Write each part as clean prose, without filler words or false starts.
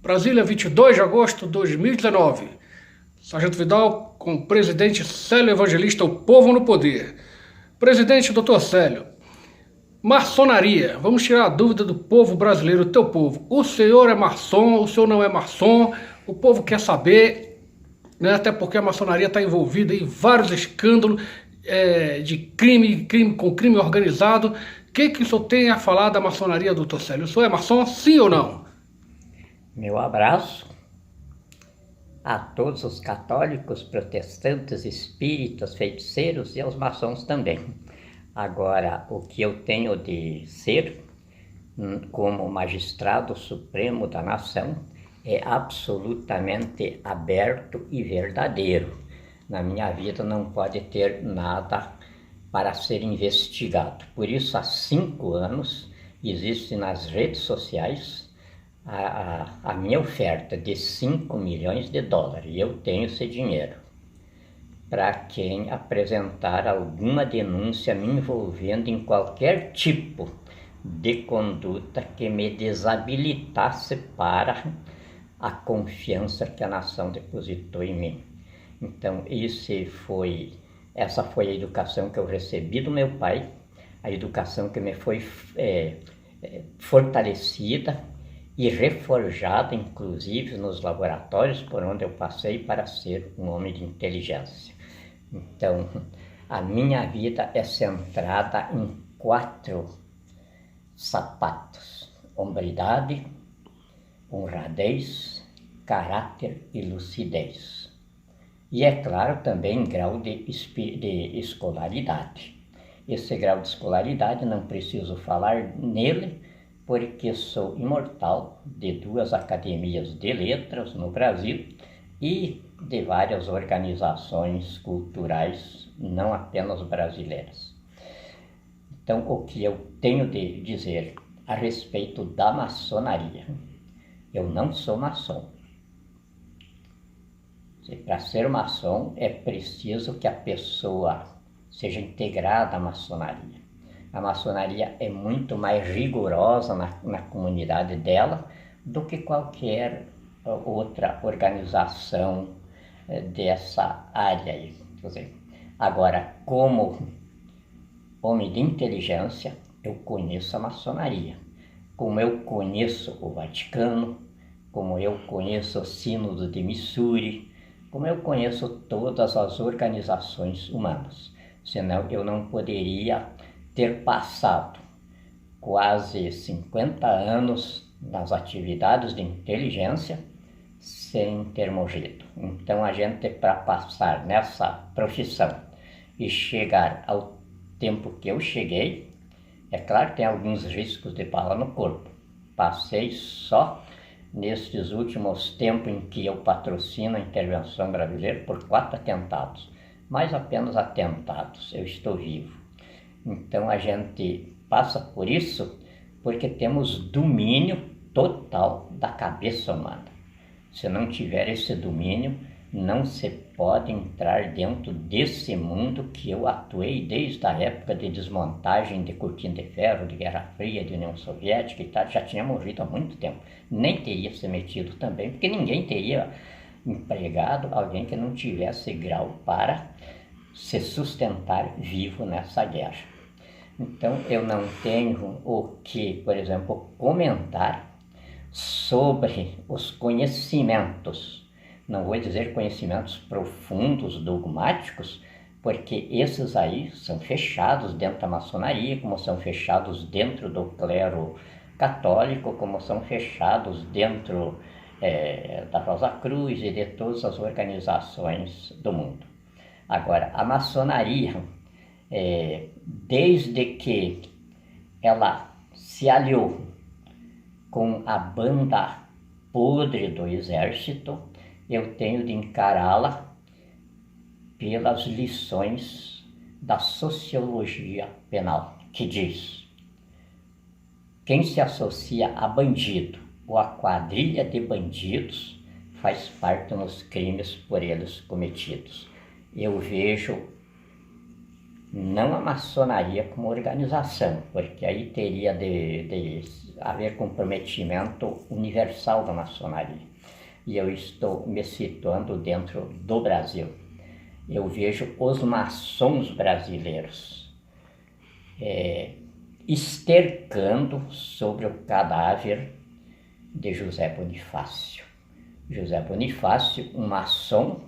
Brasília, 22 de agosto de 2019. Sargento Vidal com o presidente Célio Evangelista, o povo no poder. Presidente Dr. Célio, maçonaria. Vamos tirar a dúvida do povo brasileiro, do teu povo. O senhor é maçom, o senhor não é maçom? O povo quer saber, né? Até porque a maçonaria está envolvida em vários escândalos de crime organizado. O que o senhor tem a falar da maçonaria, doutor Célio? O senhor é maçom, sim ou não? Meu abraço a todos os católicos, protestantes, espíritas, feiticeiros e aos maçons também. Agora, o que eu tenho de ser como magistrado supremo da nação é absolutamente aberto e verdadeiro. Na minha vida não pode ter nada para ser investigado. Por isso, há 5 anos, existe nas redes sociais a minha oferta de 5 milhões de dólares, e eu tenho esse dinheiro, para quem apresentar alguma denúncia me envolvendo em qualquer tipo de conduta que me desabilitasse para a confiança que a nação depositou em mim. Então, essa foi a educação que eu recebi do meu pai, a educação que me foi fortalecida e reforjada, inclusive, nos laboratórios por onde eu passei para ser um homem de inteligência. Então, a minha vida é centrada em 4 sapatos: hombridade, honradez, caráter e lucidez. E, é claro, também grau de escolaridade. Esse grau de escolaridade não preciso falar nele, porque sou imortal de 2 academias de letras no Brasil e de várias organizações culturais, não apenas brasileiras. Então, o que eu tenho de dizer a respeito da maçonaria: eu não sou maçom. Para ser maçom é preciso que a pessoa seja integrada à maçonaria. A maçonaria é muito mais rigorosa na comunidade dela do que qualquer outra organização dessa área aí. Quer dizer, agora, como homem de inteligência, eu conheço a maçonaria, como eu conheço o Vaticano, como eu conheço o Sínodo de Missouri, como eu conheço todas as organizações humanas. Senão eu não poderia ter passado quase 50 anos nas atividades de inteligência sem ter morrido. Então, a gente, para passar nessa profissão e chegar ao tempo que eu cheguei, é claro que tem alguns riscos de bala no corpo. Passei só nestes últimos tempos em que eu patrocino a intervenção brasileira por 4 atentados, mas apenas atentados, eu estou vivo. Então a gente passa por isso porque temos domínio total da cabeça humana. Se não tiver esse domínio, não se pode entrar dentro desse mundo que eu atuei desde a época de desmontagem de cortina de ferro, de Guerra Fria, de União Soviética e tal. Já tinha morrido há muito tempo. Nem teria se metido também, porque ninguém teria empregado alguém que não tivesse grau para se sustentar vivo nessa guerra. Então, eu não tenho o que, por exemplo, comentar sobre os conhecimentos. Não vou dizer conhecimentos profundos, dogmáticos, porque esses aí são fechados dentro da maçonaria, como são fechados dentro do clero católico, como são fechados dentro da Rosa Cruz e de todas as organizações do mundo. Agora, a maçonaria, desde que ela se aliou com a banda podre do exército, eu tenho de encará-la pelas lições da sociologia penal, que diz: quem se associa a bandido ou a quadrilha de bandidos faz parte nos crimes por eles cometidos. Eu vejo Não a maçonaria como organização, porque aí teria de haver comprometimento universal da maçonaria. E eu estou me situando dentro do Brasil. Eu vejo os maçons brasileiros estercando sobre o cadáver de José Bonifácio. José Bonifácio, um maçom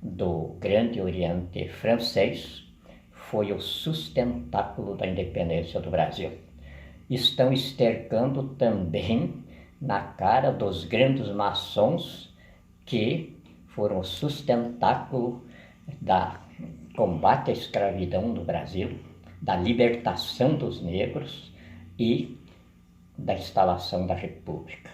do Grande Oriente francês, foi o sustentáculo da independência do Brasil. Estão estercando também na cara dos grandes maçons que foram o sustentáculo da combate à escravidão no Brasil, da libertação dos negros e da instalação da República.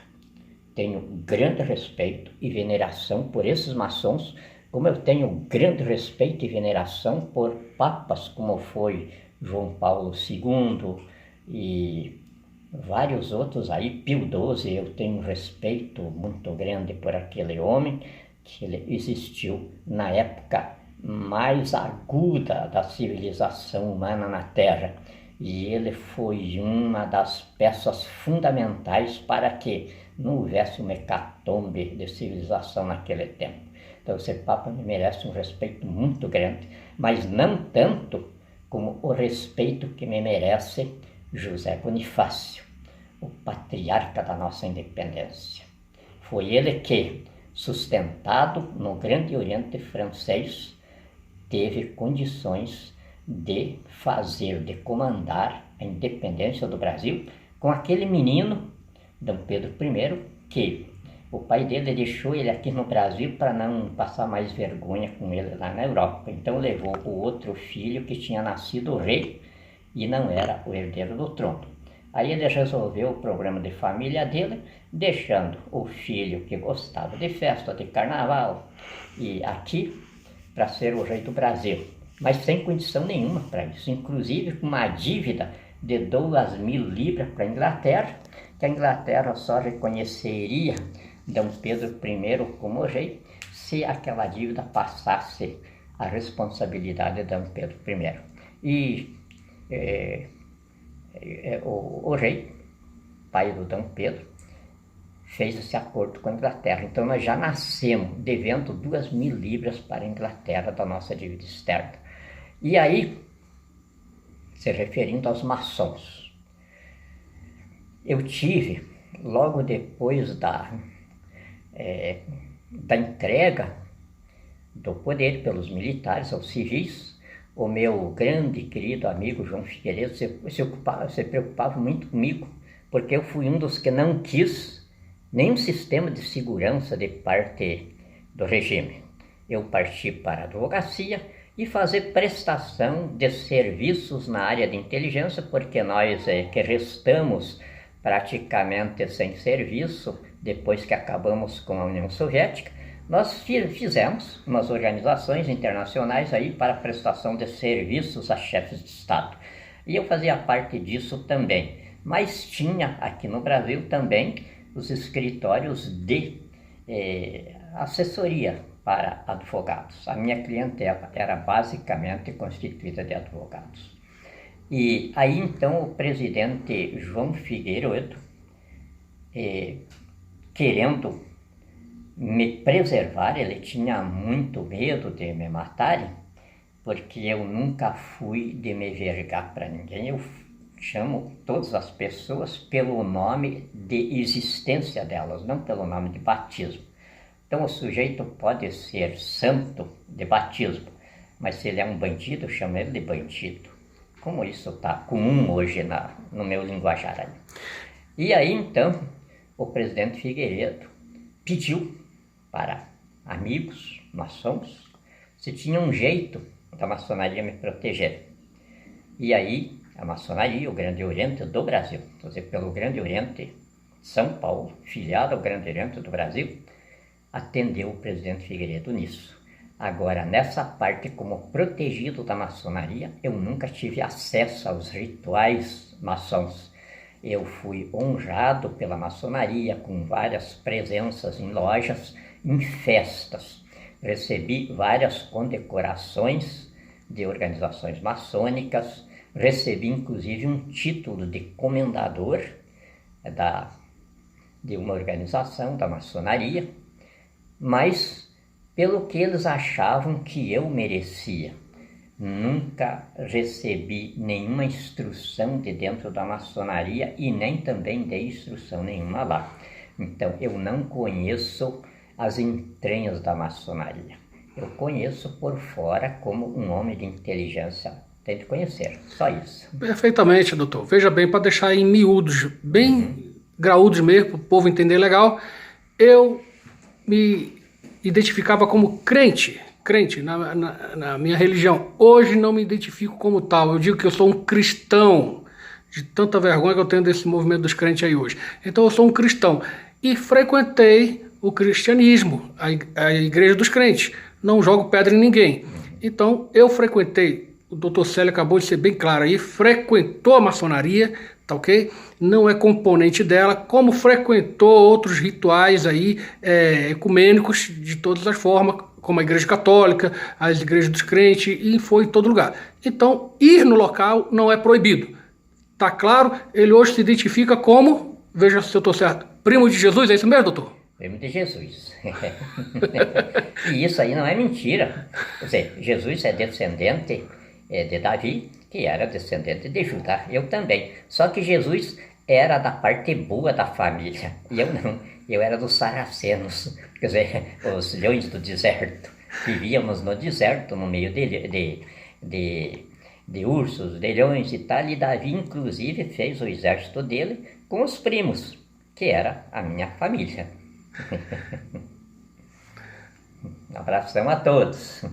Tenho grande respeito e veneração por esses maçons, como eu tenho grande respeito e veneração por papas como foi João Paulo II e vários outros aí, Pio XII. Eu tenho um respeito muito grande por aquele homem, que ele existiu na época mais aguda da civilização humana na Terra, e ele foi uma das peças fundamentais para que não houvesse uma hecatombe de civilização naquele tempo. Então esse Papa me merece um respeito muito grande, mas não tanto como o respeito que me merece José Bonifácio, o patriarca da nossa independência. Foi ele que, sustentado no Grande Oriente francês, teve condições de fazer, de comandar a independência do Brasil com aquele menino, Dom Pedro I, que o pai dele deixou ele aqui no Brasil para não passar mais vergonha com ele lá na Europa. Então levou o outro filho que tinha nascido rei e não era o herdeiro do trono. Aí ele resolveu o problema de família dele, deixando o filho que gostava de festa, de carnaval, e aqui para ser o rei do Brasil, mas sem condição nenhuma para isso, inclusive com uma dívida de 2.000 libras para a Inglaterra, que a Inglaterra só reconheceria Dom Pedro I como rei se aquela dívida passasse a responsabilidade de Dom Pedro I. E o rei, pai do Dom Pedro, fez esse acordo com a Inglaterra. Então nós já nascemos devendo 2.000 libras para a Inglaterra da nossa dívida externa. E aí, se referindo aos maçons, eu tive, logo depois da entrega do poder pelos militares aos civis, o meu grande e querido amigo João Figueiredo se preocupava muito comigo, porque eu fui um dos que não quis nenhum sistema de segurança de parte do regime. Eu parti para a advocacia e fazer prestação de serviços na área de inteligência, porque nós que restamos praticamente sem serviço depois que acabamos com a União Soviética, nós fizemos umas organizações internacionais aí para prestação de serviços a chefes de Estado. E eu fazia parte disso também. Mas tinha aqui no Brasil também os escritórios de assessoria para advogados. A minha clientela era basicamente constituída de advogados. E aí então o presidente João Figueiredo, querendo me preservar, ele tinha muito medo de me matarem, porque eu nunca fui de me vergar para ninguém. Eu chamo todas as pessoas pelo nome de existência delas, não pelo nome de batismo. Então o sujeito pode ser santo de batismo, mas se ele é um bandido, eu chamo ele de bandido. Como isso está comum hoje no meu linguajar aí. E aí então o presidente Figueiredo pediu para amigos maçons se tinha um jeito da maçonaria me proteger. E aí a maçonaria, o Grande Oriente do Brasil, quer dizer, pelo Grande Oriente, São Paulo, filiado ao Grande Oriente do Brasil, atendeu o presidente Figueiredo nisso. Agora, nessa parte, como protegido da maçonaria, eu nunca tive acesso aos rituais maçons. Eu fui honrado pela maçonaria com várias presenças em lojas, em festas. Recebi várias condecorações de organizações maçônicas, recebi inclusive um título de comendador de uma organização da maçonaria, mas pelo que eles achavam que eu merecia. Nunca recebi nenhuma instrução de dentro da maçonaria e nem também dei instrução nenhuma lá. Então eu não conheço as entranhas da maçonaria. Eu conheço por fora como um homem de inteligência tem de conhecer, só isso. Perfeitamente, doutor. Veja bem, para deixar em miúdos, bem graúdos mesmo, para o povo entender legal, eu me identificava como crente na minha religião. Hoje não me identifico como tal. Eu digo que eu sou um cristão, de tanta vergonha que eu tenho desse movimento dos crentes aí hoje. Então eu sou um cristão e frequentei o cristianismo, a igreja dos crentes. Não jogo pedra em ninguém. Então eu frequentei, o doutor Célio acabou de ser bem claro aí, frequentou a maçonaria, tá ok? Não é componente dela, como frequentou outros rituais aí ecumênicos de todas as formas, como a igreja católica, as igrejas dos crentes, e foi em todo lugar. Então, ir no local não é proibido. Tá claro? Ele hoje se identifica como, veja se eu estou certo, primo de Jesus, é isso mesmo, doutor? Primo de Jesus. E isso aí não é mentira. Quer dizer, Jesus é descendente de Davi, que era descendente de Judá, eu também. Só que Jesus era da parte boa da família, e eu não. Eu era dos saracenos, quer dizer, os leões do deserto. Vivíamos no deserto, no meio de ursos, de leões e tal, e Davi, inclusive, fez o exército dele com os primos, que era a minha família. Um abração a todos.